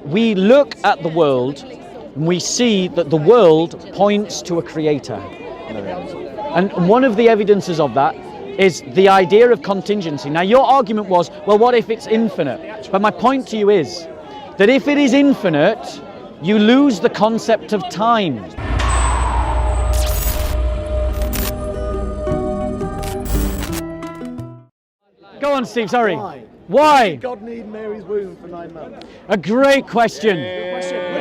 we look at the world and we see that the world points to a creator. And one of the evidences of that is the idea of contingency. Now, your argument was, well, what if it's infinite? But my point to you is that if it is infinite, you lose the concept of time. Go on, Steve, sorry. Why? Did God need Mary's womb for 9 months? A great question. I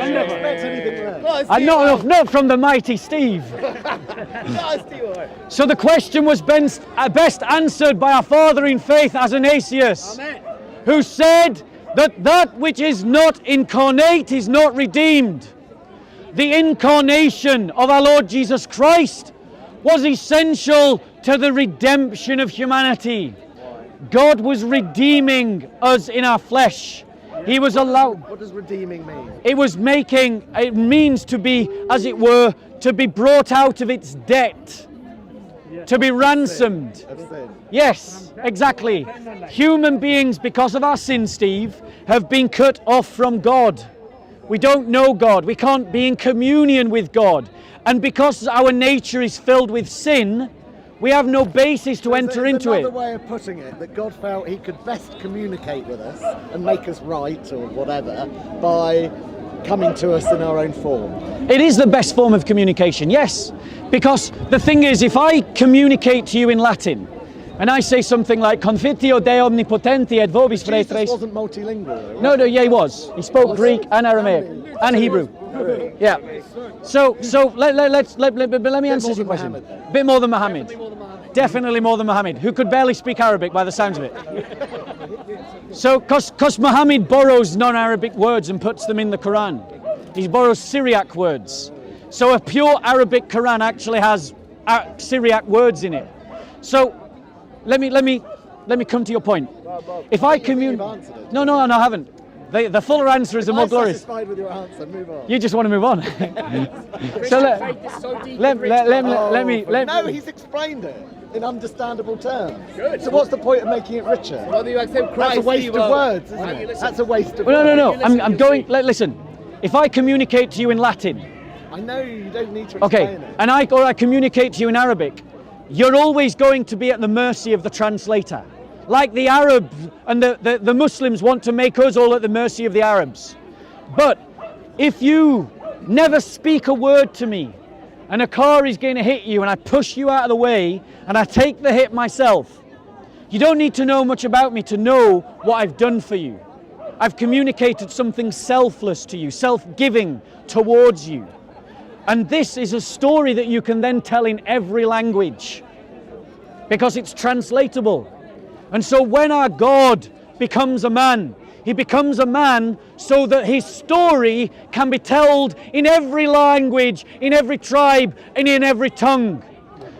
didn't expect anything less. Not from the mighty Steve. So the question was best answered by our father in faith, Athanasius, who said that that which is not incarnate is not redeemed. The incarnation of our Lord Jesus Christ was essential to the redemption of humanity. God was redeeming us in our flesh. He was allowed. What does redeeming mean? It means to be, as it were, to be brought out of its debt, to be ransomed. Yes, exactly. Human beings, because of our sin, Steve, have been cut off from God. We don't know God. We can't be in communion with God. And because our nature is filled with sin, we have no basis to enter into it. Another way of putting it, that God felt he could best communicate with us and make us right or whatever by coming to us in our own form. It is the best form of communication, yes. Because the thing is, if I communicate to you in Latin, and I say something like, Confitio Dei Omnipotenti et vobis Jesus fretres. wasn't multilingual. No, yeah, he was. He spoke Greek and Aramaic and Hebrew. Yeah. So let me answer your question. A bit more than Muhammad. Definitely more than Muhammad, who could barely speak Arabic by the sounds of it. So, because Muhammad borrows non-Arabic words and puts them in the Quran. He borrows Syriac words. So a pure Arabic Quran actually has Syriac words in it. So let me come to your point. If I communicate, no, I haven't. The fuller answer is the more glorious. Satisfied with your answer, move on. You just want to move on. So let me. No, he's explained it in understandable terms. Good. So what's the point of making it richer? That's a waste of words, isn't it? That's a waste of words. No. I'm going. Listen. If I communicate to you in Latin, I know you don't need to explain it. And I communicate to you in Arabic, you're always going to be at the mercy of the translator. Like the Arabs and the Muslims want to make us all at the mercy of the Arabs. But if you never speak a word to me and a car is going to hit you and I push you out of the way and I take the hit myself, you don't need to know much about me to know what I've done for you. I've communicated something selfless to you, self-giving towards you. And this is a story that you can then tell in every language because it's translatable. And so when our God becomes a man, he becomes a man so that his story can be told in every language, in every tribe, and in every tongue.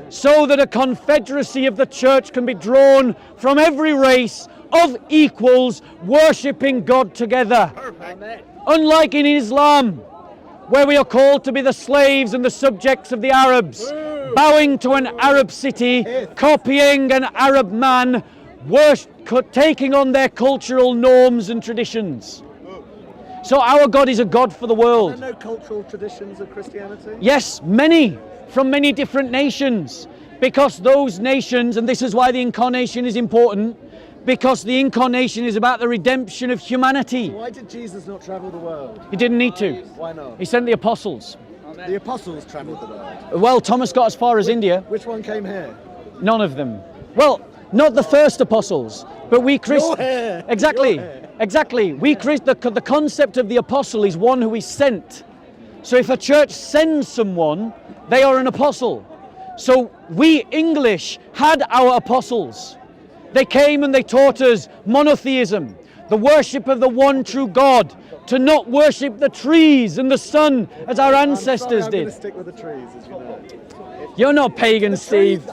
So that a confederacy of the church can be drawn from every race of equals worshipping God together. Perfect. Unlike in Islam, where we are called to be the slaves and the subjects of the Arabs, bowing to an Arab city, copying an Arab man, taking on their cultural norms and traditions. So our God is a God for the world. Are there no cultural traditions of Christianity? Yes, many, from many different nations. Because those nations, and this is why the incarnation is important, because the incarnation is about the redemption of humanity. Why did Jesus not travel the world? He didn't need to. Why not? He sent the apostles. The apostles travelled the world. Well, Thomas got as far as India. Which one came here? None of them. Well, not the first apostles, but we Christians. Exactly. The concept of the apostle is one who is sent. So if a church sends someone, they are an apostle. So we English had our apostles. They came and they taught us monotheism, the worship of the one true God, to not worship the trees and the sun as our ancestors did. I'm going to stick with the trees, as you know. You're not pagan, Steve.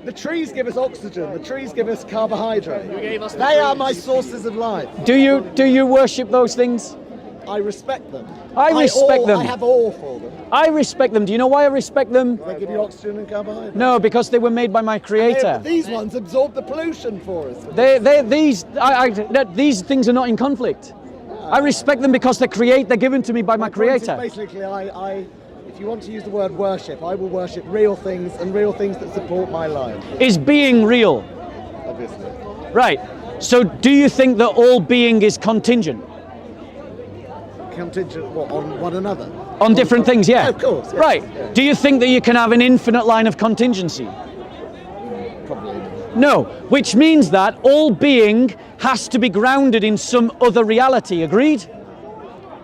The trees give us oxygen. The trees give us carbohydrate. They are my sources of life. Do you worship those things? I respect them. I respect them. I have awe for them. I respect them. Do you know why I respect them? They give you oxygen and carbohydrate. No, because they were made by my Creator. These ones absorb the pollution for us. These things are not in conflict. I respect them because they're given to me by my creator. Basically, if you want to use the word worship, I will worship real things and real things that support my life. Is being real? Obviously. Right. So do you think that all being is contingent? Contingent what, on one another? On different things, yeah. Yeah, of course. Yes. Right. Yeah. Do you think that you can have an infinite line of contingency? Probably not. No, which means that all being has to be grounded in some other reality, agreed?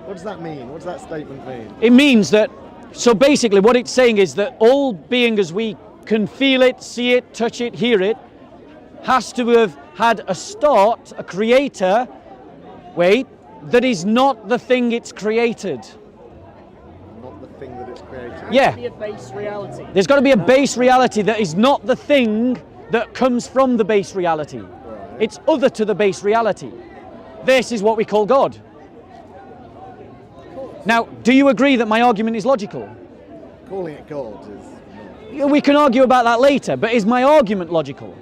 What does that mean? What does that statement mean? It means that, so basically what it's saying is that all being as we can feel it, see it, touch it, hear it, has to have had a start, a creator, that is not the thing it's created. Not the thing that it's created. Yeah. Be a base reality. There's got to be a base reality that is not the thing that comes from the base reality. Right. It's other to the base reality. This is what we call God. Now, do you agree that my argument is logical? Calling it God is... Yeah, we can argue about that later, but is my argument logical?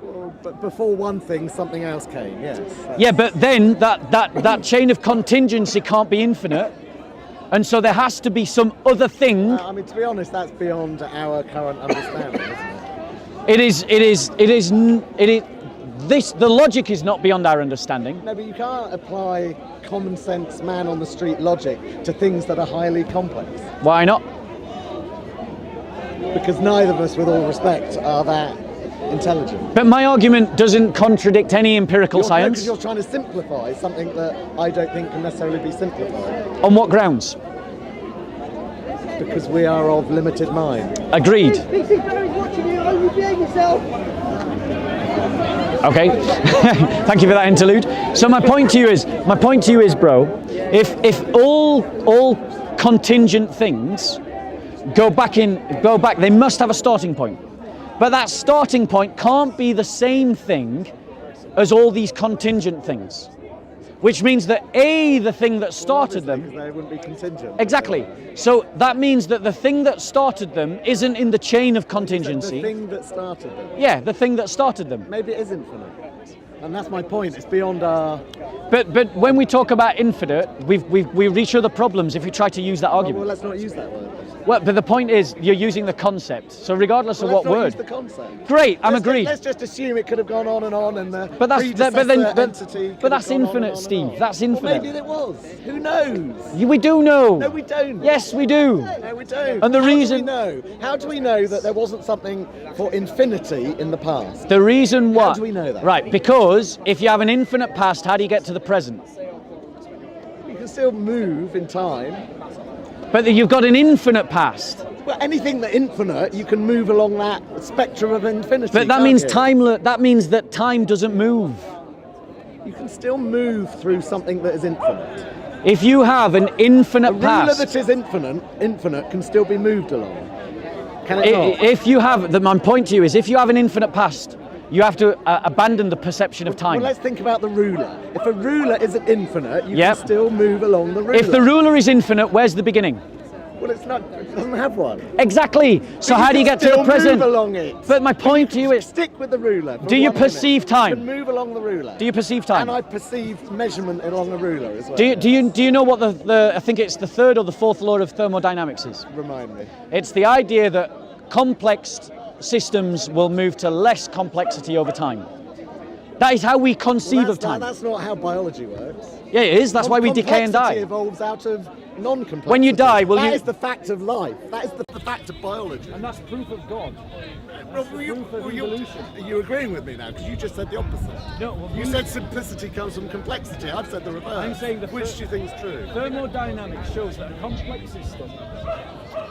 Well, but before one thing, something else came, yes. Yeah, but then that chain of contingency can't be infinite, and so there has to be some other thing. I mean, to be honest, that's beyond our current understanding, isn't It is. The logic is not beyond our understanding. No, but you can't apply common sense, man on the street logic to things that are highly complex. Why not? Because neither of us, with all respect, are that intelligent. But my argument doesn't contradict any empirical science. Because you're trying to simplify something that I don't think can necessarily be simplified. On what grounds? Because we are of limited mind. Agreed. Okay. Thank you for that interlude. So my point to you is, bro, if all contingent things go back, they must have a starting point. But that starting point can't be the same thing as all these contingent things. Which means that the thing that started them... Because they wouldn't be contingent. Exactly. So that means that the thing that started them isn't in the chain of contingency. The thing that started them. Yeah, the thing that started them. Maybe it is infinite. And that's my point. It's beyond our... But when we talk about infinite, we reach other problems if we try to use that argument. Well, let's not use that word. Well, but the point is, you're using the concept. So regardless of what word... Let's not use the concept. Great, I'm agreed. Let's just assume it could have gone on and the But that's entity but that's infinite, Steve. That's infinite. Well, maybe it was. Who knows? We do know. No, we don't. Yes, we do. No, we don't. And the reason... How do we know that there wasn't something for infinity in the past? The reason what? How do we know that? Right, because if you have an infinite past, how do you get to the present? You can still move in time. But you've got an infinite past. Well, anything that's infinite, you can move along that spectrum of infinity. But that means that means that time doesn't move. You can still move through something that is infinite. If you have an infinite past, past, a ruler that is infinite can still be moved along. Can it not? If you have, my point to you is, if you have an infinite past, you have to abandon the perception of time. Well, let's think about the ruler. If a ruler isn't infinite, you can still move along the ruler. If the ruler is infinite, where's the beginning? Well, it's not. It doesn't have one. Exactly. So how do you get to the present? Move along it. But my point to you is, stick with the ruler. Do you perceive time? You can move along the ruler. Do you perceive time? And I perceive measurement along the ruler as well. Do you know what the I think it's the third or the fourth law of thermodynamics is? Remind me. It's the idea that complex systems will move to less complexity over time. That is how we conceive of time. That's not how biology works. Yeah, it is. That's why we decay and die. Complexity evolves out of non-complexity. When you die, that is the fact of life. That is the fact of biology. And that's proof of God. Are you agreeing with me now? Because you just said the opposite. No, well, you said simplicity comes from complexity. I've said the reverse. I'm saying which do you think is true? Thermodynamics shows that a complex system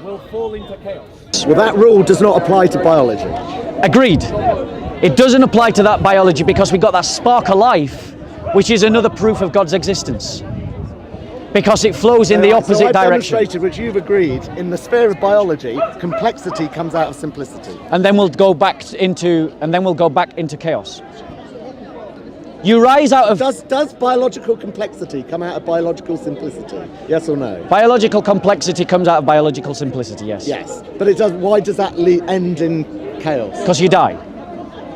will fall into chaos. Well, that rule does not apply to biology. Agreed. It doesn't apply to that biology because we got that spark of life, which is another proof of God's existence. Because it flows in the opposite I've direction. Demonstrated, which you've agreed, in the sphere of biology, complexity comes out of simplicity. And then we'll go back into chaos. You rise out of... Does biological complexity come out of biological simplicity? Yes or no? Biological complexity comes out of biological simplicity, yes. Yes, but it does. Why does that end in chaos? Because you die.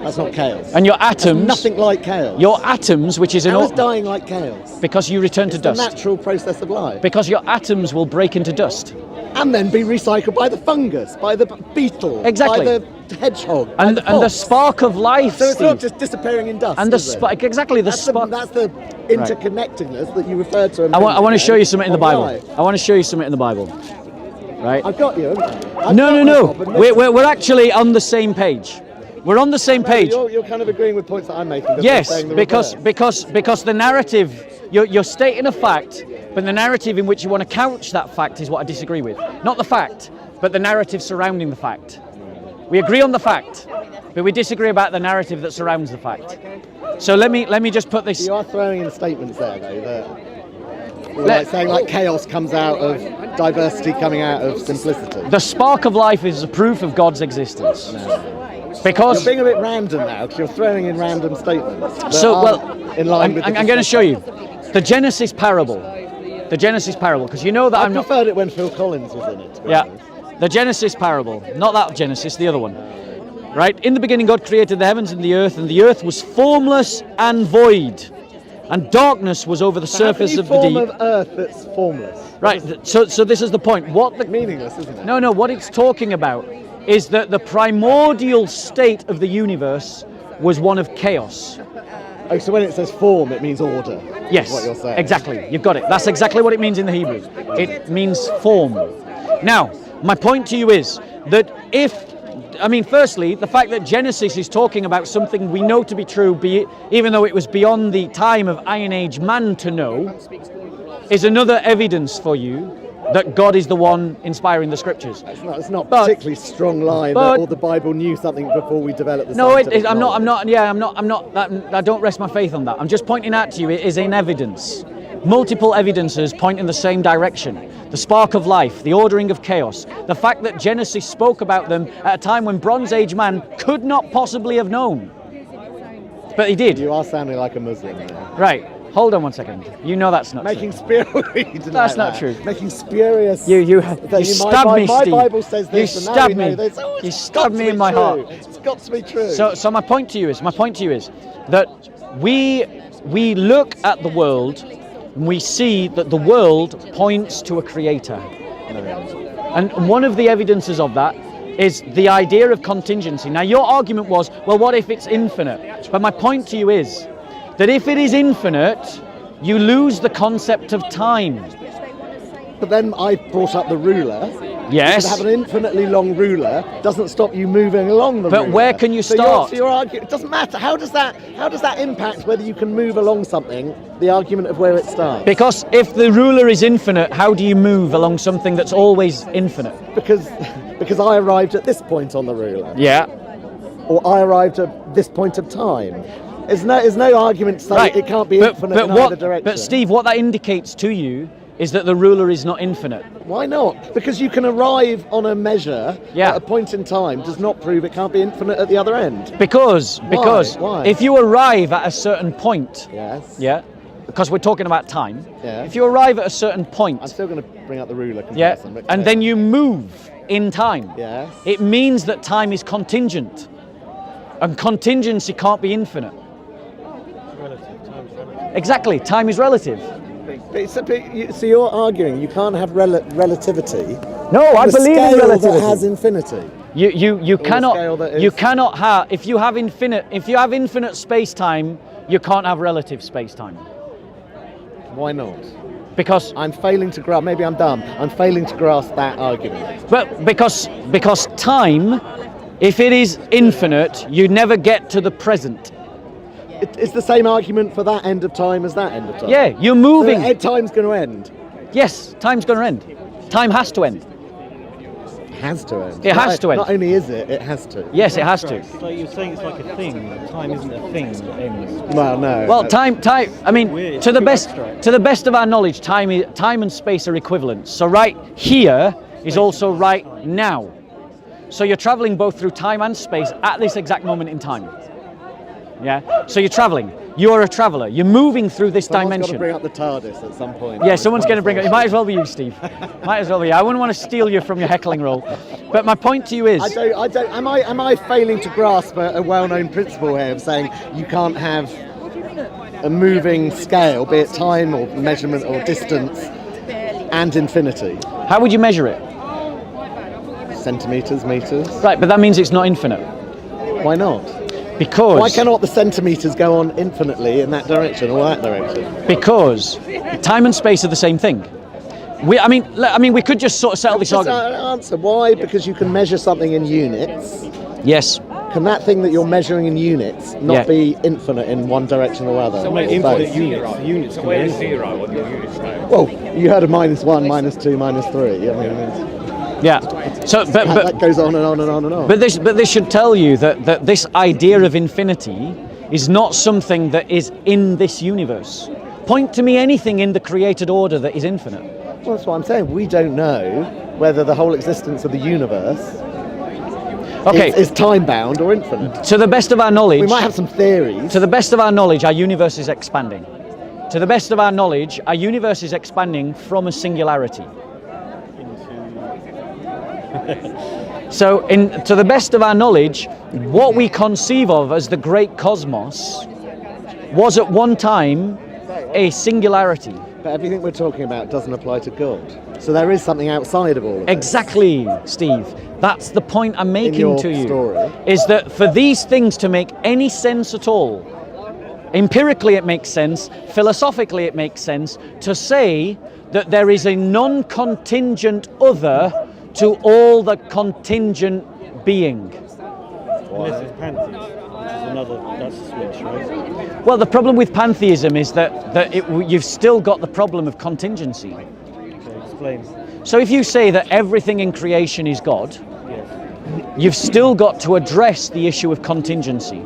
That's not chaos. And your That's atoms, nothing like chaos. your atoms, which is an How is dying like chaos? because you return to It's the dust. natural process of life. Because your atoms will break into dust. And then be recycled by the fungus, by the beetle, Exactly. by the hedgehog, by And the and the fox. spark of life, So it's not Steve. just disappearing in dust. And the is it? spark, exactly the spark. That's the interconnectedness that you referred to. I want to show you something in the Bible. Right. I want to show you something in the Bible. Right? I've got you. I've No, got no, my no. job, and We're actually on the same page. We're on the same page. You're kind of agreeing with points that I'm making. but Yes, you're saying the because reverse. the narrative, you're stating a fact, but the narrative in which you want to couch that fact is what I disagree with. Not the fact, but the narrative surrounding the fact. We agree on the fact, but we disagree about the narrative that surrounds the fact. So let me just put this. You are throwing in statements there, though, that like saying like chaos comes out of diversity coming out of simplicity. The spark of life is a proof of God's existence. You're Because being a bit random now because you're throwing in random statements. that so aren't in line with. I'm going to show you the Genesis parable. The Genesis parable, because you know that I I'm not. preferred it when Phil Collins was in it. to be Yeah, honest. the Genesis parable, not that Genesis, the other one. Right? In the beginning, God created the heavens and the earth was formless and void, and darkness was over the surface of the form deep. of earth that's formless. Right. So this is the point. What the Meaningless, isn't it? No, what it's talking about is that the primordial state of the universe was one of chaos. Oh, so when it says form, it means order. Yes, Is what you're saying. exactly. You've got it. That's exactly what it means in the Hebrew. It means form. Now, my point to you is that firstly, the fact that Genesis is talking about something we know to be true, even though it was beyond the time of Iron Age man to know, is another evidence for you that God is the one inspiring the scriptures. It's not But- particularly strong line but- that all the Bible knew something before we developed the No, scientific I'm knowledge. not. I don't rest my faith on that. I'm just pointing out to you it is in evidence. Multiple evidences point in the same direction. The spark of life, the ordering of chaos, the fact that Genesis spoke about them at a time when Bronze Age man could not possibly have known. But he did. You are sounding like a Muslim now. Right. Hold on one second. You know that's not Making true. spurious. That's not true. Making spurious. You my stabbed me, my Steve. Bible says this, You and now stabbed we know me. this. Oh, You it's stabbed got me to in be my true. heart. It's got to be true. So my point to you is that we look at the world and we see that the world points to a creator. And one of the evidences of that is the idea of contingency. Now your argument was, well, what if it's infinite? But my point to you is that if it is infinite, you lose the concept of time. But then I brought up the ruler. Yes. To have an infinitely long ruler doesn't stop you moving along the ruler. But where can you So start? your argument, it doesn't matter. How does that impact whether you can move along something? The argument of where it starts. Because if the ruler is infinite, how do you move along something that's always infinite? Because I arrived at this point on the ruler, Yeah. or I arrived at this point of time. There's no argument to say Right. it can't be infinite in either direction. But Steve, what that indicates to you is that the ruler is not infinite. Why not? Because you can arrive on a measure Yeah. at a point in time does not prove it can't be infinite at the other end. Because Why? if you arrive at a certain point, Yes. yeah, because we're talking about time. Yeah. If you arrive at a certain point, I'm still going to bring up the ruler yeah, comparison. but and then you move in time. Yes. It means that time is contingent, and contingency can't be infinite. Exactly, time is relative. So you're arguing you can't have relativity. No, I on a believe in scale relativity. that has infinity. You scale that is- cannot have if you have infinite space time, you can't have relative space time. Why not? Because I'm failing to grasp. Maybe I'm dumb. I'm failing to grasp that argument. because time, if it is infinite, you never get to the present. It's the same argument for that end of time as that end of time. Yeah, you're moving. So time's going to end. Yes, time's going to end. Time has to end. It has to end. It has to end. Not only is it has to. Yes, it has to. So you're saying it's like a thing. Time isn't a thing that ends. Well, no. Well, time. I mean, Weird. to the Too best abstract. of our knowledge, time and space are equivalent. So right here is also right now. So you're traveling both through time and space at this exact moment in time. Yeah. So you're traveling. You're a traveler. You're moving through this Someone's got dimension. to bring up the TARDIS at some point. Yeah, someone's going to bring it. It might as well be you, Steve. Might as well be you. I wouldn't want to steal you from your heckling role. But my point to you is, I don't. Am I failing to grasp a well-known principle here of saying you can't have a moving scale, be it time or measurement or distance, and infinity? how would you measure it? Centimeters, meters. Right, but that means it's not infinite. Why not? Because Why cannot the centimeters go on infinitely in that direction or that direction? Because time and space are the same thing. I mean, we could just sort of settle this Just argument. answer why? Because you can measure something in units. Yes. Can that thing that you're measuring in units not Yeah. be infinite in one direction or other? Infinite Both. units. Units can be anything. Well, you heard of -1, -2, -3. I mean, Yeah. So, that goes on and on and on and on. But this should tell you that this idea of infinity is not something that is in this universe. Point to me anything in the created order that is infinite. Well, that's what I'm saying. We don't know whether the whole existence of the universe Okay. is time-bound or infinite. To the best of our knowledge, We might have some theories. to the best of our knowledge, our universe is expanding. To the best of our knowledge, our universe is expanding from a singularity. So, to the best of our knowledge, what we conceive of as the great cosmos was at one time a singularity. But everything we're talking about doesn't apply to God. So there is something outside of all of this. Exactly, Steve. That's the point I'm making your to you. story. Is that for these things to make any sense at all, empirically it makes sense, philosophically it makes sense, to say that there is a non-contingent other to all the contingent being. Unless it's Pantheists, which is another, that's a switch, right? Well, the problem with pantheism is that you've still got the problem of contingency. Okay, explain. So if you say that everything in creation is God, Yes. you've still got to address the issue of contingency.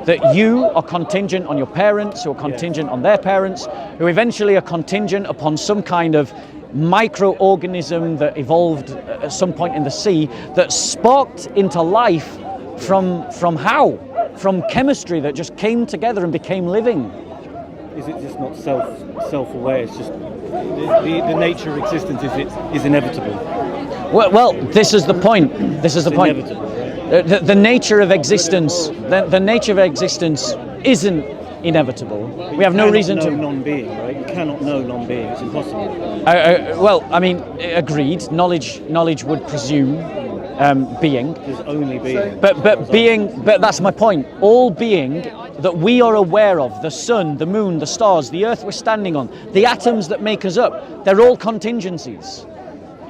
That you are contingent on your parents, who are contingent on their parents, who eventually are contingent upon some kind of microorganism that evolved at some point in the sea that sparked into life from how? From chemistry that just came together and became living. Is it just not self-aware? It's just the nature of existence is inevitable. Well, this is the point. This is the It's point. inevitable, right? The nature of existence, the nature of existence isn't inevitable. We have no reason to. know non-being, right? You cannot know non-being. It's impossible. Well, I mean, agreed. Knowledge would presume being, There's only being. but being. But that's my point. All being that we are aware of, the sun, the moon, the stars, the earth we're standing on, the atoms that make us up, they're all contingencies,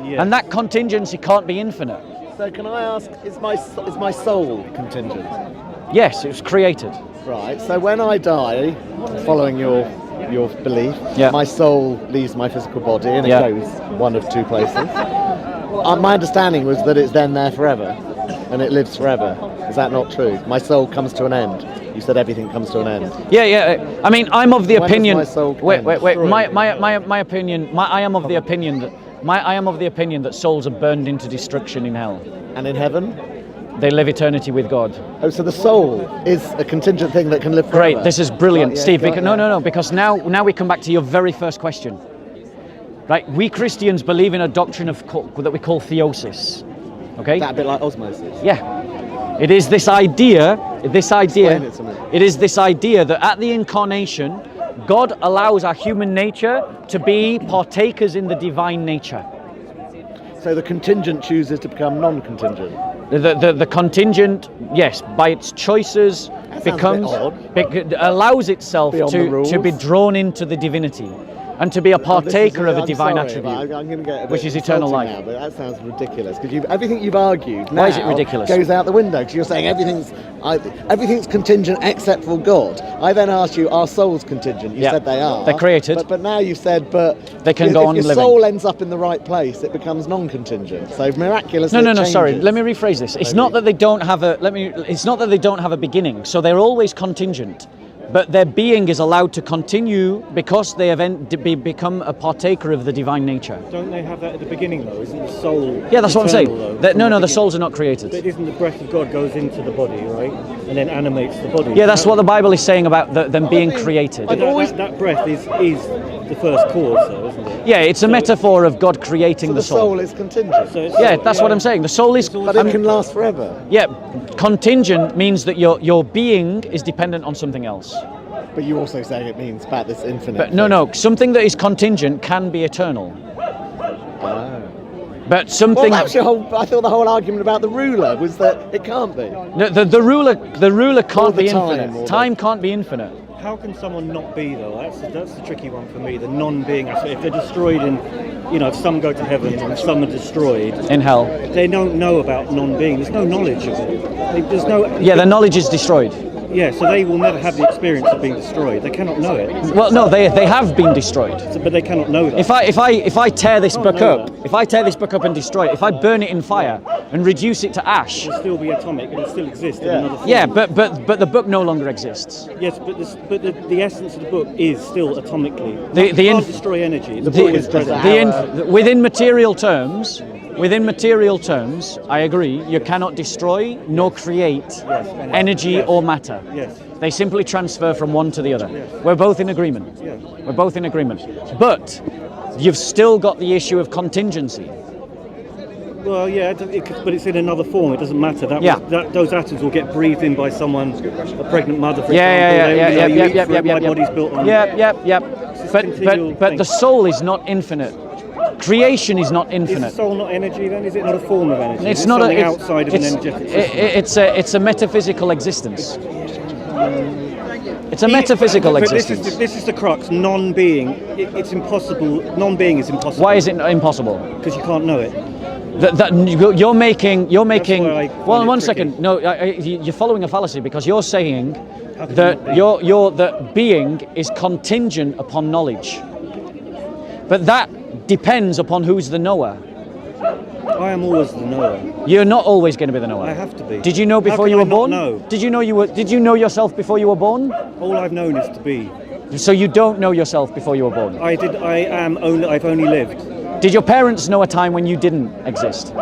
Yeah. and that contingency can't be infinite. So can I ask, is my soul contingent? Yes, it was created. Right. So when I die, following your belief, Yeah. my soul leaves my physical body and it Yeah. goes one of two places. My understanding was that it's then there forever, and it lives forever. Is that not true? My soul comes to an end. You said everything comes to an end. Yeah. I mean, I'm of the When does opinion. my soul Wait. end? My opinion. I am of the opinion that. I am of the opinion that souls are burned into destruction in hell. And in heaven? They live eternity with God. Oh, so the soul is a contingent thing that can live forever. Great, this is brilliant, Got ya, Steve. got Because, ya. no, because now we come back to your very first question. Right, we Christians believe in a doctrine that we call theosis. Okay? That a bit like osmosis. Yeah. It is this idea. Explain it to me. It is this idea that at the incarnation, God allows our human nature to be partakers in the divine nature. So the contingent chooses to become non-contingent. The contingent, yes, by its choices, That sounds a bit allows itself Beyond the rules. to be drawn into the divinity and to be a partaker of a I'm divine sorry, attribute. but I'm going to get a bit which is eternal insulting life. Now, but that sounds ridiculous because everything you've argued now Why is it ridiculous? goes out the window because you're saying everything's contingent except for God. I then asked you, are souls contingent? You Yeah. said they are. They're created. But now you said, but They can if go on your living. soul ends up in the right place, it becomes non-contingent. So miraculously, No. it Sorry. changes. Let me rephrase this. It's Maybe. not that they don't have a. It's not that they don't have a beginning. So they're always contingent, but their being is allowed to continue because they have become a partaker of the divine nature. Don't they have that at the beginning though? Isn't the soul? Yeah, that's what I'm saying. eternal, though, That, from no, the beginning? souls are not created. But isn't the breath of God goes into the body, right, and then animates the body? Yeah, that's what the Bible is saying about them being created. That breath is the first cause, though, isn't it? Yeah, it's a metaphor of God creating So the the soul is contingent. So it's, Yeah, that's what I'm saying. The soul is. But it can last forever. Yeah, contingent means that your being is dependent on something else. But you also say it means about this infinite. But no, something that is contingent can be eternal. Oh. But Well, something. that's your whole. I thought the whole argument about the ruler was that it can't be. No, the ruler can't the be time, infinite. or the- Time can't be infinite. how can someone not be though? That's the tricky one for me. The non-being aspect. If they're destroyed in, if some go to heaven and some are destroyed, In hell. they don't know about non-being. There's no knowledge of it. There's no. Yeah, the knowledge is destroyed. Yeah, so they will never have the experience of being destroyed. They cannot know it. Well, no, they have been destroyed. But they cannot know that. If I tear this book know up, if I tear this book up and destroy it, if I burn it in fire and reduce it to ash, It'll still be atomic. It'll still exist in another form. yeah, but the book no longer exists. Yes, but the essence of the book is still atomically. The You can't inf- destroy energy. The The- book is present. within material terms, I agree. You cannot destroy nor create energy Yes. or matter. Yes. They simply transfer from one to the other. We're both in agreement. Yeah. We're both in agreement. But you've still got the issue of contingency. Well, yeah, but it's in another form. It doesn't matter. Those atoms will get breathed in by someone, a pregnant mother, for example. My body's built on. Yep. But continual the thing. soul is not infinite. Creation is not Is infinite. the soul not energy then? Is it not a form of energy? It's Is it not something a, outside of an energetic system? it's a metaphysical existence. It's a metaphysical But existence. This is the crux. Non-being, it's impossible. Non-being is impossible. Why is it impossible? Because you can't know it. You're making. why I find Well, it one tricky. second. No, you're following a fallacy because you're saying How can that it be? that being is contingent upon knowledge, but that depends upon who's the knower. I am always the knower. You're not always going to be the knower. I have to be. Did you know How before can you I were not born? know? Did you know yourself before you were born? All I've known is to be. So you don't know yourself before you were born. I've only lived. Did your parents know a time when you didn't exist?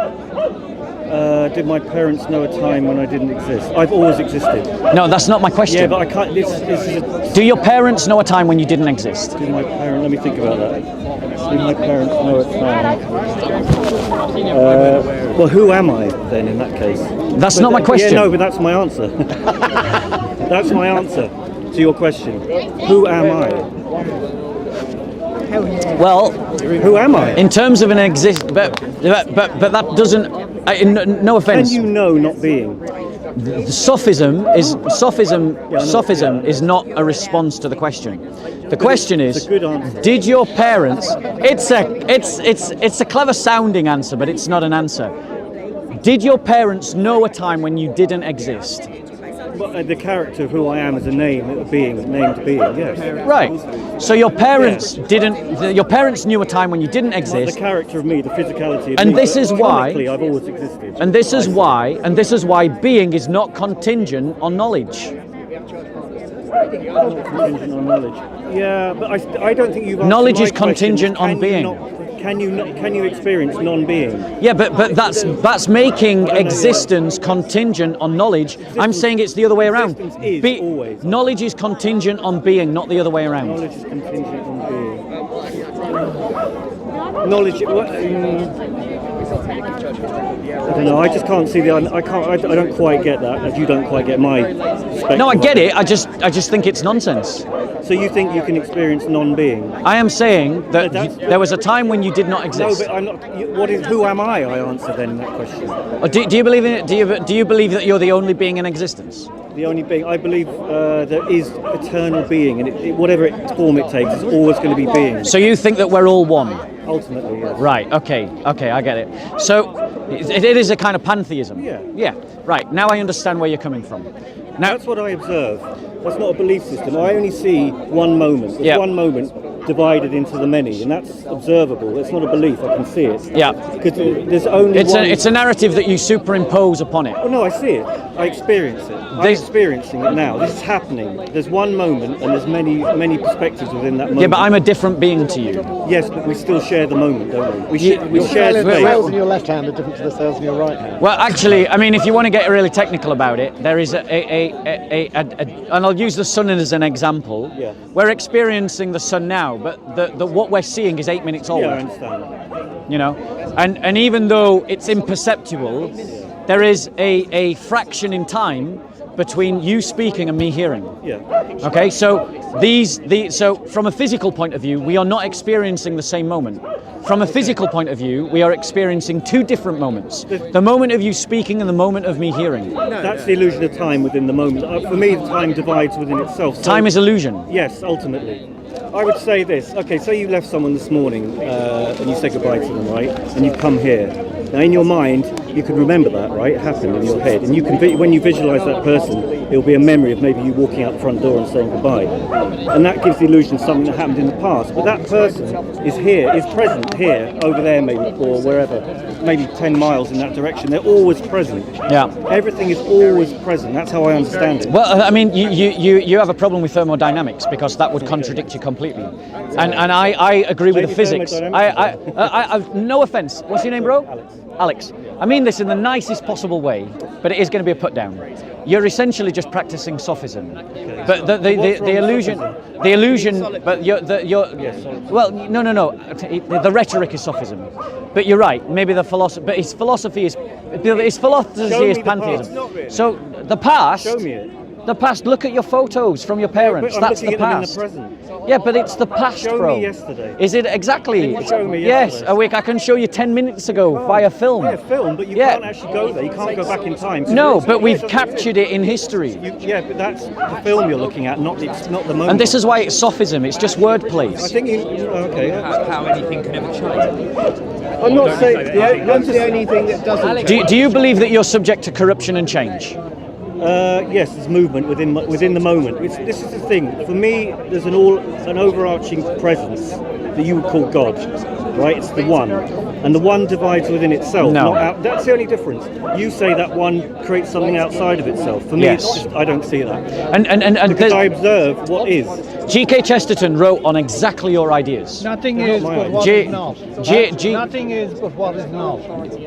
Did my parents know a time when I didn't exist? I've always existed. No, that's not my question. Yeah, but I can't. This is a. Do your parents know a time when you didn't exist? Did my parents? Let me think about that. Did my parents know a time? Well, who am I then in that case? That's not my question. Yeah, no, but that's my answer. That's my answer to your question. Who am I? Well, Who am I? in terms of an exist, but that doesn't. No Can offense. you know not being? Sophism is not a response to the question. The question it's is, a good answer. did your parents? It's a clever sounding answer, but it's not an answer. Did your parents know a time when you didn't exist? But, the character of who I am as a name, a being, named being, yes. Right. So your parents didn't. Your parents knew a time when you didn't The exist, character of me, the physicality of And me. this but is why- ironically, I've always existed. and this is why being is not contingent on knowledge. Contingent on knowledge. Yeah, but I don't think you've answered Knowledge my is question. contingent on being. Can you experience non-being? Yeah, but that's making existence contingent on knowledge. I'm saying it's the other way around. Existence is always. Knowledge is contingent on being, not the other way around. Knowledge is contingent on being. Knowledge. I don't know. I just can't see the. I don't quite get that. As you don't quite get my perspective. No, I get it. I just think it's nonsense. So you think you can experience non-being? I am saying that That's- there was a time when you did not No, exist. but I'm not. What is? Who am I? I answer then in that question. Or do you believe in it? Do you believe that you're the only being in existence? The only being I believe there is eternal being, and whatever form it takes, it's always going to be being. So you think that we're all one? Ultimately, yes. Right. Okay. I get it. So it is a kind of pantheism. Yeah. Yeah. Right. Now I understand where you're coming from. Now, That's what I observe. That's not a belief system. I only see one moment. There's Yeah. one moment, divided into the many, and that's observable. It's not a belief. I can see it. Yeah. Because there's only it's a narrative that you superimpose upon it. Well, no, I see it. I experience it. I'm experiencing it now. This is happening. There's one moment, and there's many perspectives within that moment. Yeah, but I'm a different being to you. Yes, but we still share the moment, don't we? We The share cells in space. your left hand are different to the cells in your right hand. Well, actually, I mean, if you want to get really technical about it, there is and I'll use the sun as an example. Yeah. We're experiencing the sun now, but what we're seeing is 8 minutes old. Yeah, I understand. You know, and even though it's imperceptible, there is a fraction in time between you speaking and me hearing. Yeah. Okay, so so from a physical point of view, we are not experiencing the same moment. From a physical point of view, we are experiencing two different moments. The moment of you speaking and the moment of me hearing. That's the illusion of time within the moment. For me, the time divides within itself. So, Time is illusion. Yes, ultimately. I would say this. Okay, say you left someone this morning and you say goodbye to them, right? And you've come here. Now, in your mind, you can remember that, right? It happened in your head. And you can, when you visualise that person, it'll be a memory of maybe you walking out the front door and saying goodbye. And that gives the illusion of something that happened in the past. But that person is here, is present here, over there maybe, or wherever, maybe 10 miles in that direction. They're always present. Yeah. Everything is always present. That's how I understand it. Well, I mean, you have a problem with thermodynamics because that would contradict you completely. And I agree with the physics. I no offence. What's your name, bro? Alex. I mean this in the nicest possible way, but it is going to be a put down. You're essentially just practicing sophism. But the illusion, but well, no. The rhetoric is sophism. But you're right. Maybe the philosophy, but his philosophy is pantheism. So the past. Show me it. The past. Look at your photos from your parents. But I'm That's the looking at them past. in the present. Yeah, but it's the past, Show bro. me yesterday. Is it exactly? Can you show me Yes, yesterday? I can show you 10 minutes ago via film. Yeah, film, but you can't actually go there. You can't go back in time. No, but we've captured it in history. Yeah, but that's the film you're looking at, not the moment. And this is why it's sophism. It's just wordplay. I think okay. How anything can ever change. I'm not saying That's the only thing that doesn't. Do you believe that you're subject to corruption and change? Yes, there's movement within the moment. This is the thing. For me, there's an overarching presence that you would call God, right? It's the one, and the one divides within itself. No. Not out. That's the only difference. You say that one creates something outside of itself. For me, Yes. it's just, I don't see that. And Because I observe what is. G.K. Chesterton wrote on exactly your ideas. Nothing Not is my but idea. what G- is not. G- Nothing is but what is not.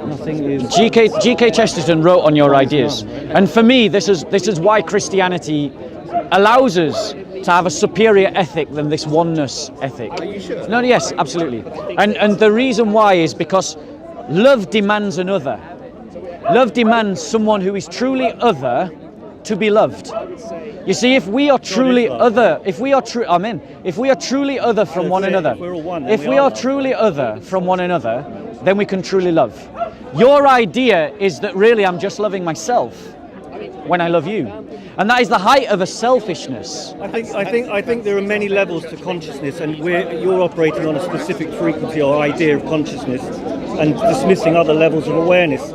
Nothing is. G.K. Chesterton wrote on your ideas, and for me, this is why Christianity allows us to have a superior ethic than this oneness ethic. Are you sure? No, yes, absolutely. And the reason why is because love demands another. Love demands someone who is truly other to be loved. You see, if we are truly other, if we are truly other from one another, if we're all one, then if we we are are truly other from one another, then we can truly love. Your idea is that really I'm just loving myself when I love you, and that is the height of a selfishness. I think there are many levels to consciousness, and you're operating on a specific frequency or idea of consciousness, and dismissing other levels of awareness.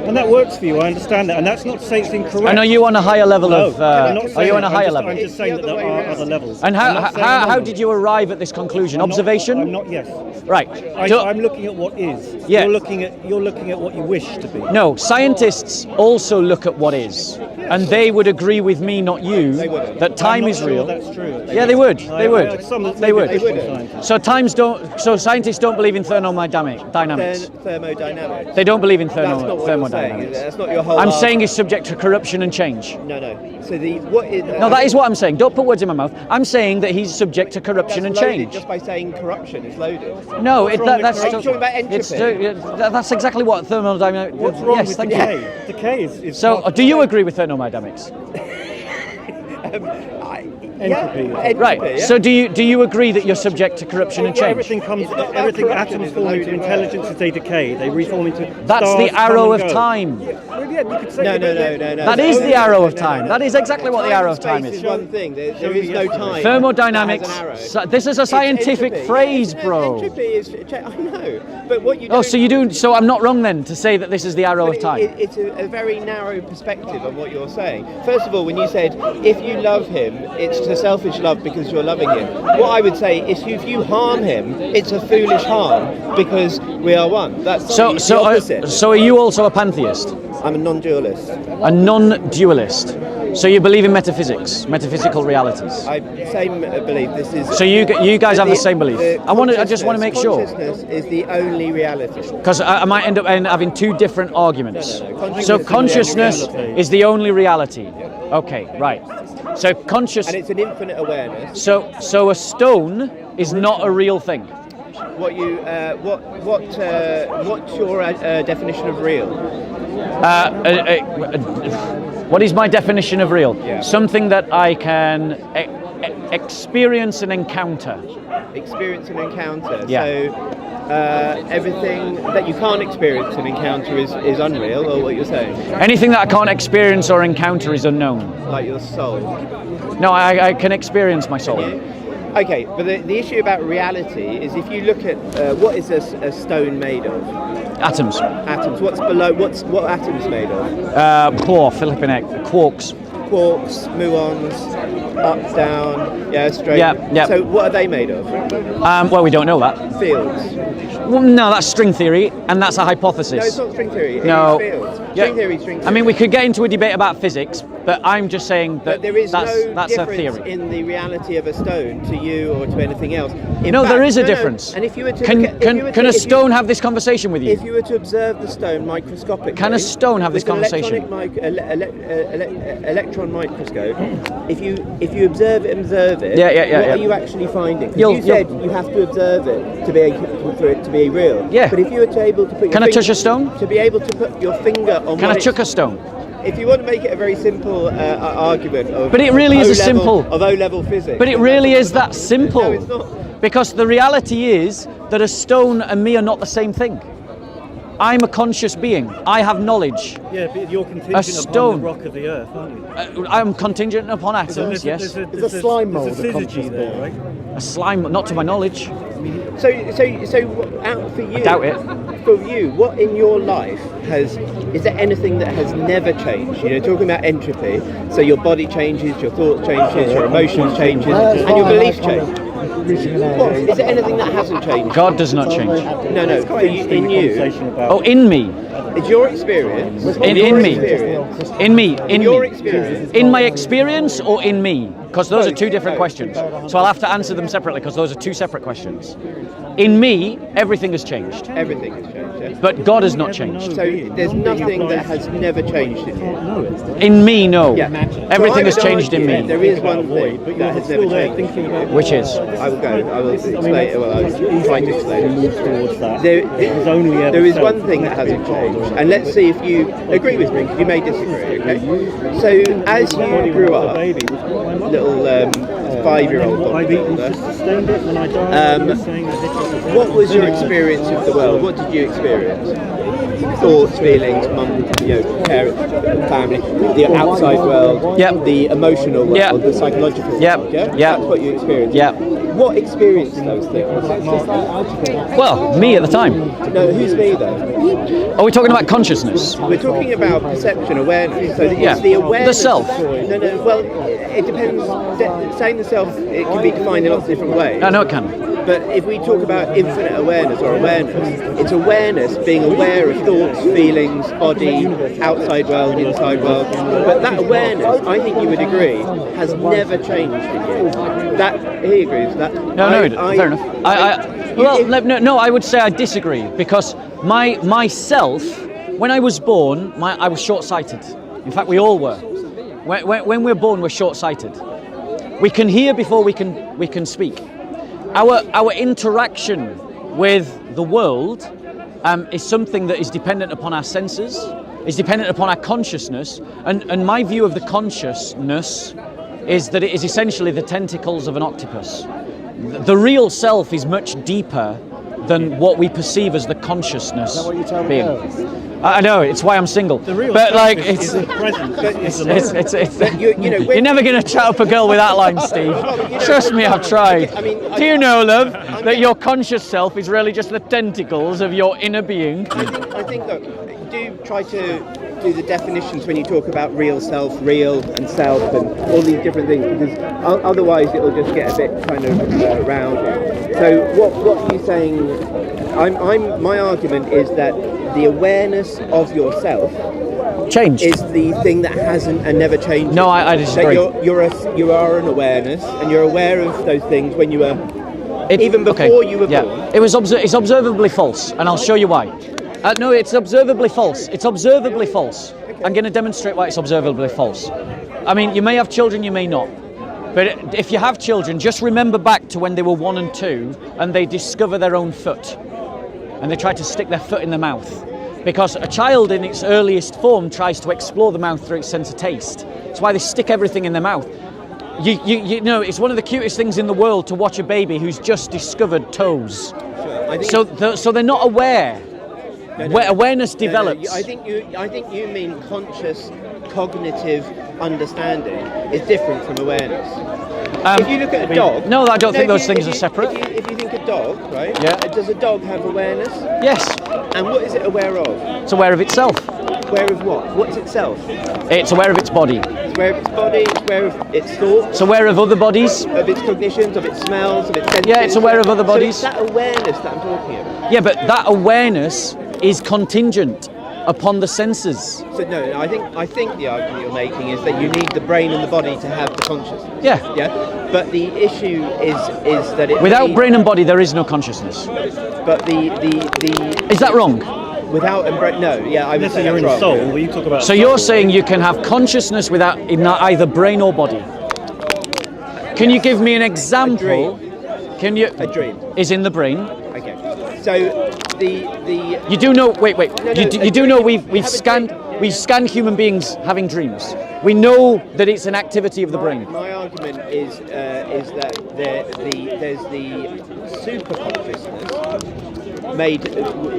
And that works for you, I understand that. And that's not to say it's incorrect. And are you on a higher level No, of? I'm not Are saying you on a that. higher I'm level? just saying that there are other levels. And I'm not saying how none. did you arrive at this conclusion? I'm not- Observation? I'm not. Yes. Right. I'm looking at what is. Yeah. You're looking at what you wish to be. No, scientists also look at what is, and they would agree with me, not you, that time I'm not is sure real. That's true. Yeah, they would. They would. They would. would. So scientists don't believe in thermodynamics. Thermodynamics. They don't believe in That's not what you're saying, is thermodynamics. it? That's not your whole. I'm argument. saying it's subject to corruption and change. No. So what is? No, that is what I'm saying. Don't put words in my mouth. I'm saying that he's subject to corruption and That's loaded. change. Just by saying corruption is loaded. No, What's wrong with that's corruption? Are you talking about entropy? that's exactly what thermodynamics. What's wrong Yes, with thank you. decay? Decay is. So, part- do you agree with thermodynamics? Entropy. Right. Yeah. So, do you agree that you're subject to corruption and change? Everything atoms form into intelligence as they decay. They reform into. That's stars the arrow come of and go. time. Well, yeah, you could say No. That is the arrow of time. That is exactly what the arrow of time Space is. one thing. There is no time. Thermodynamics. that has an arrow. This is a scientific Entropy. phrase, Yeah, bro. Entropy is. I know, but what you. Oh, so you do. So I'm not wrong then to say that this is the arrow of time. It's a very narrow perspective of what you're saying. First of all, when you said if you love him, it's to a selfish love because you're loving him. What I would say is if you harm him, it's a foolish harm because we are one. That's the opposite. So are you also a pantheist? I'm a non-dualist. A non-dualist. So you believe in metaphysics, metaphysical realities. Same belief. This is. So you guys have the same belief. I just want to make sure. Consciousness is the only reality. Because I might end up having two different arguments. No. So consciousness is the only reality. Okay, right. So And it's an infinite awareness. So a stone is not a real thing. What's your definition of real? What is my definition of real? Yeah. Something that I can experience and encounter. Experience and encounter. Yeah. So everything that you can't experience and encounter is unreal, or what you're saying? Anything that I can't experience or encounter is unknown. Like your soul. No, I can experience my soul. Okay, but the issue about reality is if you look at what is a stone made of? Atoms. Atoms. What's below? What atoms made of? Flipping heck, quarks. Quarks, muons, up, down, straight. Yeah. So what are they made of? Well, we don't know that. Fields. Well, no, that's string theory, and that's a hypothesis. No, it's not string theory. No. It is fields. Yeah. String theory. I mean, we could get into a debate about physics, but I'm just saying that But there is that's no a difference theory. in the reality of a stone to you or to anything else. There is a difference. And if you were to Can a stone have this conversation with you? If you were to observe the stone microscopically, Can a stone have this with an conversation? electron microscope. If you observe it, Yeah. what are you actually finding? 'Cause You'll- you said you have to observe it for it to be real. Yeah. But if you were able to put Can I touch a stone? To be able to put your finger on. Can I what chuck a it's- stone? If you want to make it a very simple argument of, But it really is a O-level- simple- of O-level physics. But it really is that simple. No, it's not. Because the reality is that a stone and me are not the same thing. I'm a conscious being. I have knowledge. Yeah, but you're contingent stone. upon the rock of the earth, aren't you? I'm contingent upon atoms, yes. There's a slime mould There's of a syzygy conscious there, being. right? A slime, not to my knowledge. So out for you. I doubt it. For you, what in your life is there anything that has never changed? Talking about entropy. So your body changes, your thoughts changes, your emotions changes, and your beliefs change. What? Is there anything that hasn't changed? God does not change. No. For you, in you, Oh, in me. it's your experience. In me. Experience. In me. In Your me. experience. In my experience or in me? Because those are two different Both. questions. So I'll have to answer them separately because those are two separate questions. In me, everything has changed. Everything has changed. Yes? But God has not changed. So there's nothing that has never changed in you. In me, no. Yeah. Everything So I has would changed in argue me. There is one thing that has never changed. Which is? I will go. I will explain. Well, I was trying to explain it. Move towards that. There, It was only ever there is felt one thing that hasn't changed, and let's see if you agree with me. You may disagree. Okay. So as you grew up, little 5-year-old I've eaten bodybuilder, sustained it when I died. what was your experience of the world? What did you experience? Thoughts, feelings, mum, parents, family, the outside world, Yep. the emotional world, Yep. the psychological world. Yep. Yeah? Yep. That's what you experienced. Yep. What experienced those things? Well, me at the time. No, who's me though? Are we talking about consciousness? We're talking about perception, awareness. So Yeah. it's the awareness. The self. No. Well, it depends. Saying the self, it can be defined in lots of different ways. I know it can. But if we talk about infinite awareness or awareness, it's awareness, being aware of thoughts, feelings, body, outside world, inside world. But that awareness, I think you would agree, has never changed in you. That he agrees with that. No, fair enough. I would say I disagree because myself, when I was born, I was short-sighted. In fact, we all were. When we're born, we're short-sighted. We can hear before we can speak. Our interaction with the world is something that is dependent upon our senses, is dependent upon our consciousness, and my view of the consciousness is that it is essentially the tentacles of an octopus. The real self is much deeper than what we perceive as the consciousness Is that what you tell the being. girls? I know, it's why I'm single. real But self like, is the present. you're never going to chat up a girl with that line, Steve. Trust me, I've tried. Do you know, love, that your conscious self is really just the tentacles of your inner being? I think that do try to do the definitions when you talk about real and self and all these different things, because otherwise it will just get a bit kind of rounded. So what are you saying? My argument is that the awareness of yourself Changed. is the thing that hasn't and never changes. No, I disagree. So you are an awareness, and you're aware of those things when you were even before you were born. It's observably false, and I'll show you why. No, it's observably false. It's observably false. Okay. I'm going to demonstrate why it's observably false. I mean, you may have children, you may not. But if you have children, just remember back to when they were 1 and 2 and they discover their own foot. And they try to stick their foot in the mouth. Because a child in its earliest form tries to explore the mouth through its sense of taste. That's why they stick everything in their mouth. You know, it's one of the cutest things in the world to watch a baby who's just discovered toes. Sure. So they're not aware. Awareness develops. I think you mean conscious, cognitive understanding is different from awareness. If you look at a dog... No, I don't think those things are separate. If you think a dog, right? Yeah. Does a dog have awareness? Yes. And what is it aware of? It's aware of itself. Aware of what? What's itself? It's aware of its body. It's aware of its body, it's aware of its thoughts. It's aware of other bodies. Of its cognitions, of its smells, of its senses. Yeah, it's aware of other bodies. So it's that awareness that I'm talking about. Yeah, but that awareness is contingent upon the senses. So no, I think the argument you're making is that you need the brain and the body to have the consciousness. Yeah. Yeah. But the issue is that it Without brain and body, there is no consciousness. But the Is that wrong? without no, yeah, I would Unless say you're in that's soul, wrong. where you talk about. So you're saying you can have consciousness without either brain or body. Can you give me an example? Can you? A dream. Is in the brain. Okay. So the You do know. Wait. No, You do know we've have a scanned dream. we've scanned human beings having dreams. We know that it's an activity of the brain. My argument is that there's the super consciousness made,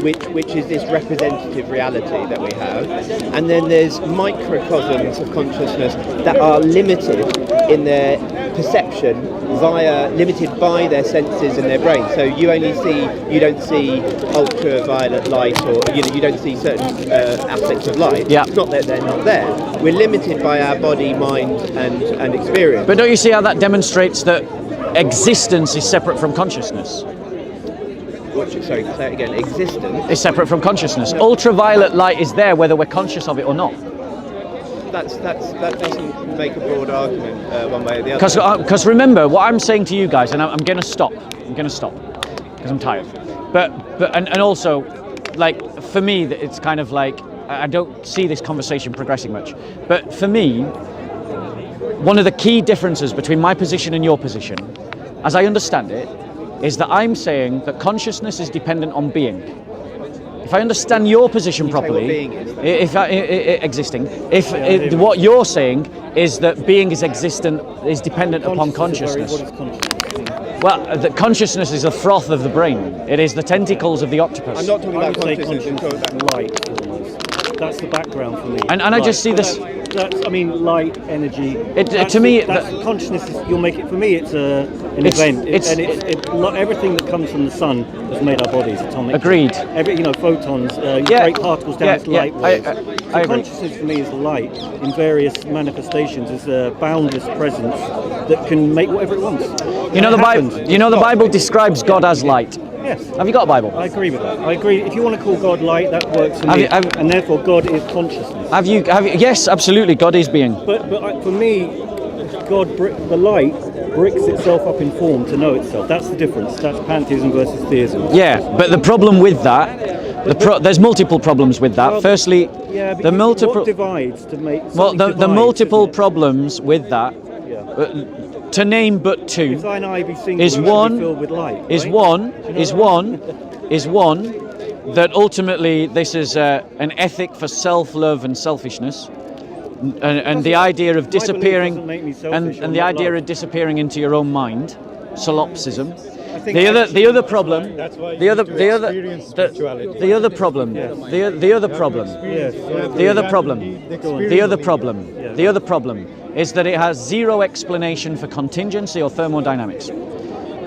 which is this representative reality that we have, and then there's microcosms of consciousness that are limited in their perception limited by their senses and their brain. So you don't see ultraviolet light, or you don't see certain aspects of light. Yeah. It's not that they're not there. We're limited by our body, mind, and experience. But don't you see how that demonstrates that existence is separate from consciousness? Sorry, say it again. Existence. Is separate from consciousness. Ultraviolet light is there whether we're conscious of it or not. That doesn't make a broad argument one way or the other. Because remember, what I'm saying to you guys, and I'm going to stop. I'm going to stop because I'm tired. But also, like for me, it's kind of like I don't see this conversation progressing much. But for me, one of the key differences between my position and your position, as I understand it, is that I'm saying that consciousness is dependent on being. If I understand your position properly, what you're saying is that being is dependent upon consciousness. What is consciousness? Well, the consciousness is the froth of the brain. It is the tentacles of the octopus. I'm not talking I about would say consciousness. I'm talking about light almost. That's the background for me. And I just see this. I mean, light, energy. To me, that's consciousness. You'll make it for me. It's an event, everything that comes from the sun has made our bodies atomic. Agreed. Photons, great particles down to light waves. I agree. Consciousness for me is light in various manifestations. It's a boundless presence that can make whatever it wants. You know the Bible describes God as light. Yes. Have you got a Bible? I agree with that. I agree. If you want to call God light, that works for me. And therefore, God is consciousness. Have you? Yes, absolutely. God is being. But for me, the light bricks itself up in form to know itself. That's the difference. That's pantheism versus theism. Yeah, but the problem with that, there's multiple problems with that. Firstly, the multiple what divides to make. The multiple problems with that. Yeah. To name but two, if thine eye be single, is one filled with light, right? is one that ultimately this is an ethic for self-love and selfishness, and the idea of disappearing and the idea of disappearing into your own mind, solipsism. The other problem. That's why the other problem is that it has zero explanation for contingency or thermodynamics.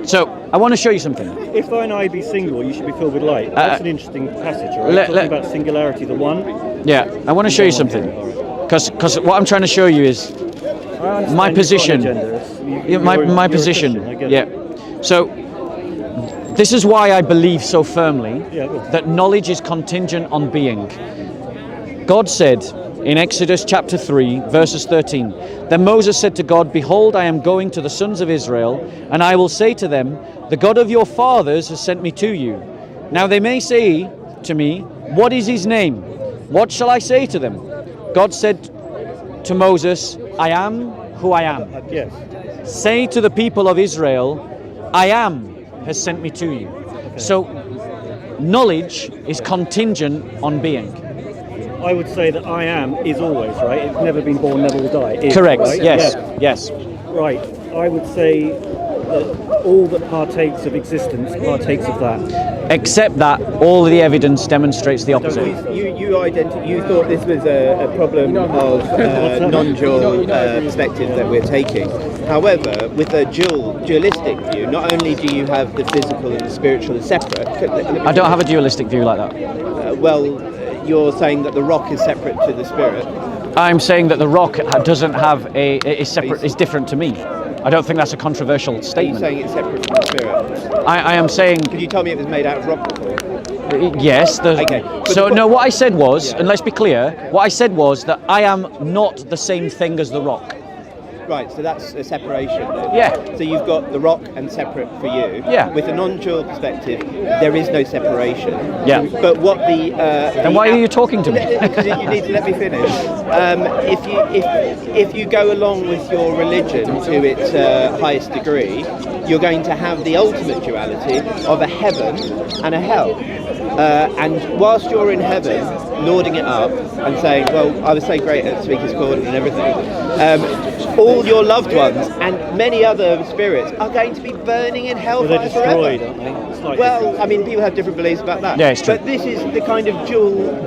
So I want to show you something. If thine eye be single, you should be filled with light. That's an interesting passage, right? Talking about singularity, the one. Yeah, I want to show you something. Because what I'm trying to show you is my position. Yeah, my position. Yeah. So this is why I believe so firmly that knowledge is contingent on being. God said in Exodus chapter 3, verses 13, "Then Moses said to God, Behold, I am going to the sons of Israel, and I will say to them, The God of your fathers has sent me to you. Now they may say to me, What is his name? What shall I say to them? God said to Moses, I am who I am. Yes. Say to the people of Israel, I am has sent me to you. So knowledge is contingent on being. I would say that I am is always, right? It's never been born, never will die. Is, Correct, right? yes, Yeah. yes. Right. I would say that all that partakes of existence partakes of that. Except that all the evidence demonstrates the opposite. You thought this was a problem of non-dual perspective that we're taking. However, with a dualistic view, not only do you have the physical and the spiritual as separate. I don't have a dualistic view like that. You're saying that the rock is separate to the spirit. I'm saying that the rock doesn't have is separate, is different to me. I don't think that's a controversial statement. Are you saying it's separate from the spirit? I am saying. Could you tell me it was made out of rock before? Yes. Okay. So no, what I said was, and let's be clear, what I said was that I am not the same thing as the rock. Right, so that's a separation then. Yeah. So you've got the rock and separate for you. Yeah. With a non-dual perspective, there is no separation. Yeah. But what the... then why are you talking to me? Because you need to let me finish. If you go along with your religion to its highest degree, you're going to have the ultimate duality of a heaven and a hell. And whilst you're in heaven, lording it up and saying, well, I was so great at Speaker's Corner and everything, all your loved ones and many other spirits are going to be burning in hellfire They're destroyed, forever. aren't they? Well, I mean, people have different beliefs about that. Yeah, it's true. But this is the kind of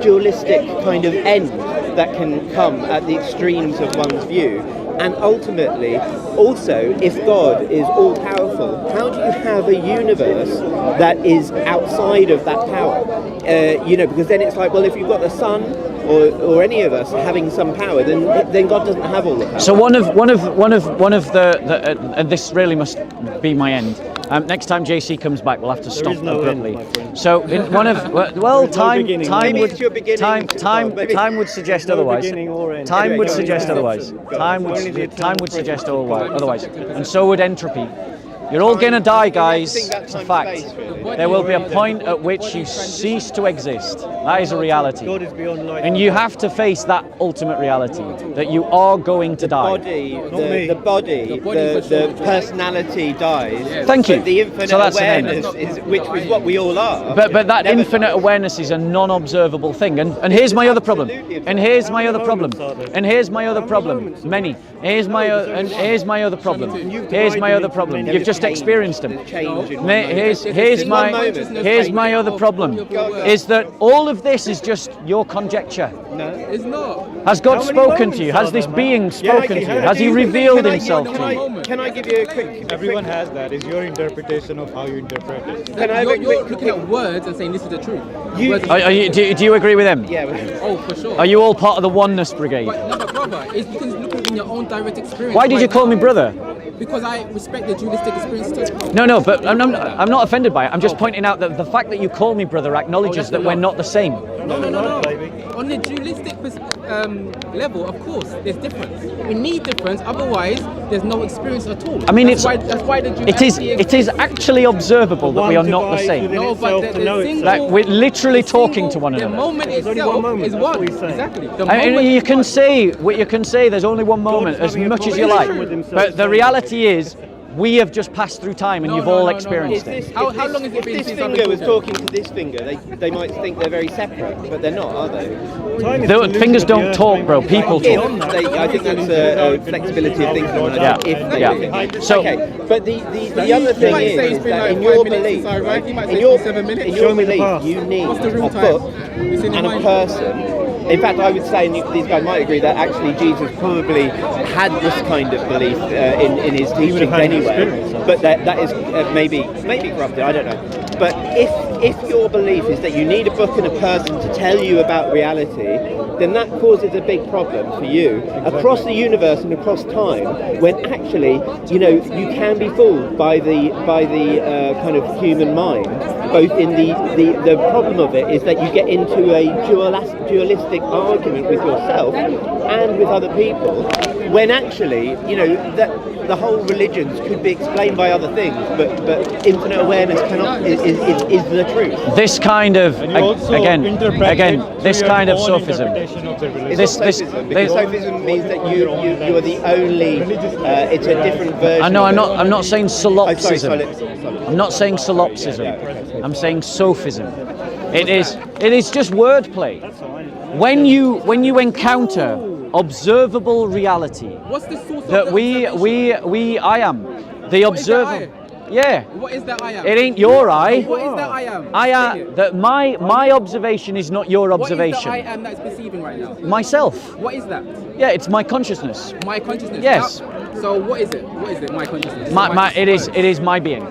dualistic kind of end that can come at the extremes of one's view. And ultimately, also, if God is all-powerful, how do you have a universe that is outside of that power? Because then it's like, well, if you've got the sun or any of us having some power, then God doesn't have all the power. So one of the and this really must be my end. Next time JC comes back, we'll have to stop no abruptly. end, my friend. So in one of time beginning. Maybe it's your beginning. time would suggest no otherwise. beginning or end. Time Anyway, would go on. suggest Yeah. otherwise. Go on. Time Only the would suggest eternal otherwise, and so would entropy. You're all going to die, guys. It's a fact. There will be a point at which you cease to exist. That is a reality. God is beyond life. And you have to face that ultimate reality, that you are going to die. The personality dies. Thank you. But the infinite So that's an end. awareness is which is what we all are. But that never infinite dies. awareness is a non-observable thing, and here's my other problem. And here's my other problem. And here's my other problem. Many. Here's my other problem. Here's my other problem. You've just experienced them. Here's my other problem. Is that all of this is just your conjecture? No, It's not. Has God How many spoken to you? moments Has are this there, being man? spoken to you? Yeah, Has He revealed Himself to you? Can I give you a quick? Everyone has that. It's your interpretation of how you interpret it. Can I have a You're quick- looking at words and saying this is the truth. You- Words- Do you agree with him? Yeah. oh, for sure. Are you all part of the oneness brigade? But no, but brother, it's because you look in your own direct experience. Why did you right call me now. brother? Because I respect the dualistic experience too. No, but I'm not offended by it. I'm just pointing out that the fact that you call me brother acknowledges that we're not the same. No. On the dualistic level, of course, there's difference. We need difference, otherwise there's no experience at all. I mean, that's why the duality it is actually observable that we are not the same. No, but the single, Like we're literally the talking single- to one The another. moment There's only itself one moment, is that's one. what he's saying. Exactly. The I mean, moment you is can one. say there's only one moment God's as having a much as you conversation like, with himself. but the reality is we have just passed through time and No, you've no, all no, no, experienced no. it. How long has it If been this since I've finger been was talking? talking to this finger, they might think they're very separate, but they're not, are they? The fingers don't talk, bro. People talk. I think that's a flexibility of thinking. When I think if they Yeah. think. So- okay, but the other You thing might say is it's been that like in 5 your minutes belief, since I arrived. You might in say your it's been 7 minutes. in Show your me the belief, past. you need What's the real a time? book It's in your and a mind. person. In fact, I would say, and these guys might agree, that actually Jesus probably had this kind of belief in his He would have teachings had an anyway. experience of it. But that is maybe corrupted. I don't know. But if if your belief is that you need a book and a person to tell you about reality, then that causes a big problem for you across the universe and across time, when actually, you can be fooled by the kind of human mind. Both in the problem of it is that you get into a dualistic argument with yourself and with other people, when actually, that the whole religions could be explained by other things, but infinite awareness is the truth. This kind of this kind of sophism. Sophism means that you are the only. It's a different version. I know. I'm not saying solipsism. Solipsism. I'm not saying solipsism. I'm saying sophism. It is just wordplay. When you encounter observable reality, What's the source that of the I am the observer. Yeah. What is that I am? It ain't your I. What is that I am? I am that my observation is not your observation. What is the I am that's perceiving right now? Myself. What is that? Yeah, it's my consciousness. My consciousness. Yes. So what is it? What is it? My consciousness. It is my being,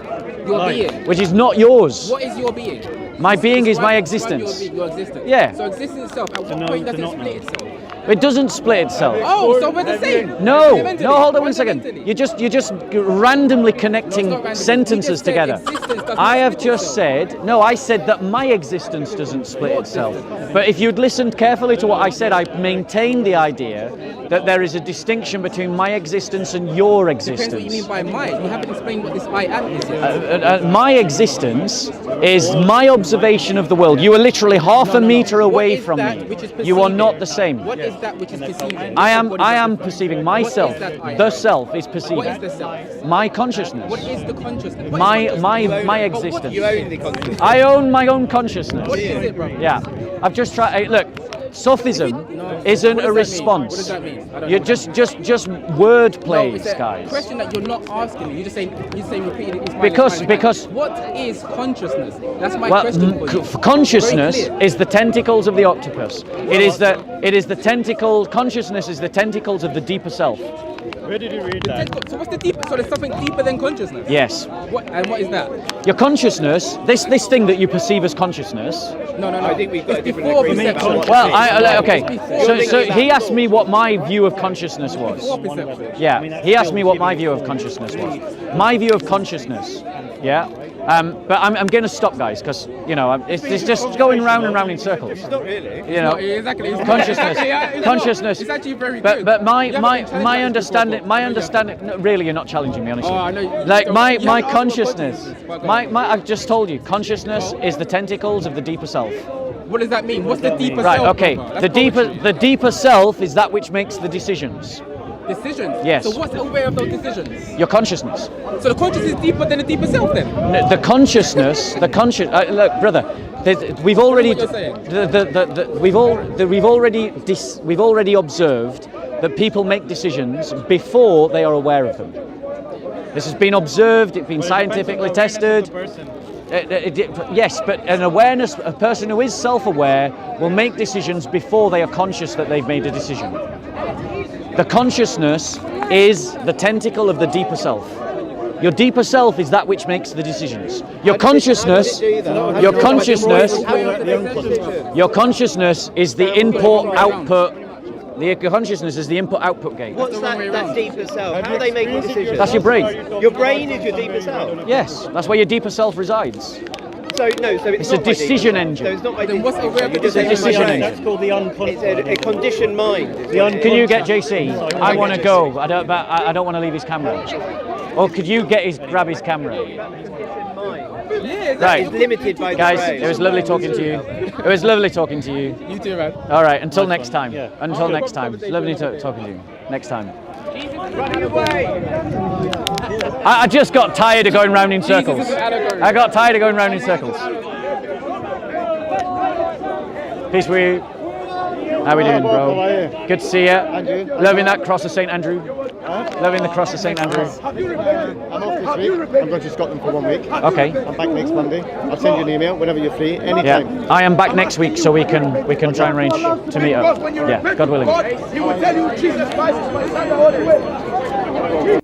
Your being. which is not yours. What is your being? My being is my Describe existence. Your existence. Yeah. So existence itself. At what point does it split itself? It doesn't split itself. Oh, so we're the same. No, Fundamentally. hold on one second. Fundamentally. You're just randomly connecting No, it's not random. sentences You just said together. existence doesn't I have split just itself. said, no, I said that my existence doesn't split itself. But if you'd listened carefully to what I said, I maintained the idea that there is a distinction between my existence and your Depends existence. what you mean by mine. You haven't explained what this I am is yet. My existence is my observation of the world. You are literally half a meter away What is from that me. which is You are perceiving? not the same. What is that which is perceiving? I am perceiving myself. What is that I The am? self is What is perceiving. the self? My consciousness. What is the consciousness? What is My consciousness? existence. You own the consciousness. I own my own consciousness. What is it, bro? Yeah. I've just tried. Look, sophism No. isn't What a does that mean? response. What does that mean? I don't You're know. just word No, plays, it's a guys. question that you're not asking me. You're just saying repeatedly. It's fine, Because- it's fine, because- what is consciousness? That's my Well, question for you. consciousness Very clear. is the tentacles of the octopus. It is the tentacle. Consciousness is the tentacles of the deeper self. Where did you read that? So what's the deeper? So there's something deeper than consciousness. Yes. What is that? Your consciousness, this thing that you perceive as consciousness. No. I think we've got a It's different before agreement about perception. Well, okay. Before So he asked me what my view of consciousness was. Before perception. Yeah, he asked me what my view of consciousness was. My view of consciousness, yeah. But I'm going to stop, guys, because it's just going round and round in circles. Not really. You know, Exactly. It's consciousness, it's consciousness. It's actually very good. But You haven't my challenged understanding, before, my bro. understanding. No, really, you're not challenging me, honestly. Oh, I know. Like You my haven't asked for consciousness, consciousness. my I've just told you, consciousness is the tentacles of the deeper self. What does that mean? What's the deeper Right. self? Okay. brother? The That's poetry. deeper self is that which makes the decisions. Decisions. Yes. So what's aware of those decisions? Your consciousns. So the consciousness is deeper than the deeper self, then. No, the consciousness, look, brother. We've already, what you're saying. we've already observed that people make decisions before they are aware of them. This has been observed. It's been scientifically tested. Yes, but a person who is self-aware will make decisions before they are conscious that they've made a decision. The consciousness is the tentacle of the deeper self. Your deeper self is that which makes the decisions. Your consciousness, your consciousness is the input-output. Your consciousness is the input-output gate. What's that deeper self? How are they making decisions? That's your brain. Your brain is your deeper self. Yes, that's where your deeper self resides. So no, so It's not a my decision deeper self. engine. So it's not my Then what's deeper aware self. of the You just said decision it's my engine? brain. That's called the It's unconscious. a conditioned mind. Can you get JC? I want to go. I don't want to leave his camera. Or could you grab his camera? Yeah, Right. It's limited by the Guys, brain. it was lovely talking to you. It was lovely talking to you. You too, man. All right, until next time. Until next time. It's lovely talking to you. Next time. I just got tired of going round in circles. Jesus is an allegory. I got tired of going round in circles. Peace with you. How we doing, How are bro? you? Good to see you. Andrew. Loving that cross of St. Andrew. Loving the cross of St. Andrew. I'm off this week. I'm going to Scotland for 1 week. Okay. I'm back next Monday. I'll send you an email whenever you're free, anytime. Yeah, I am back next week, so we can try and arrange to meet up. Yeah, God willing. He will tell you Jesus Christ is my son, the Holy Way.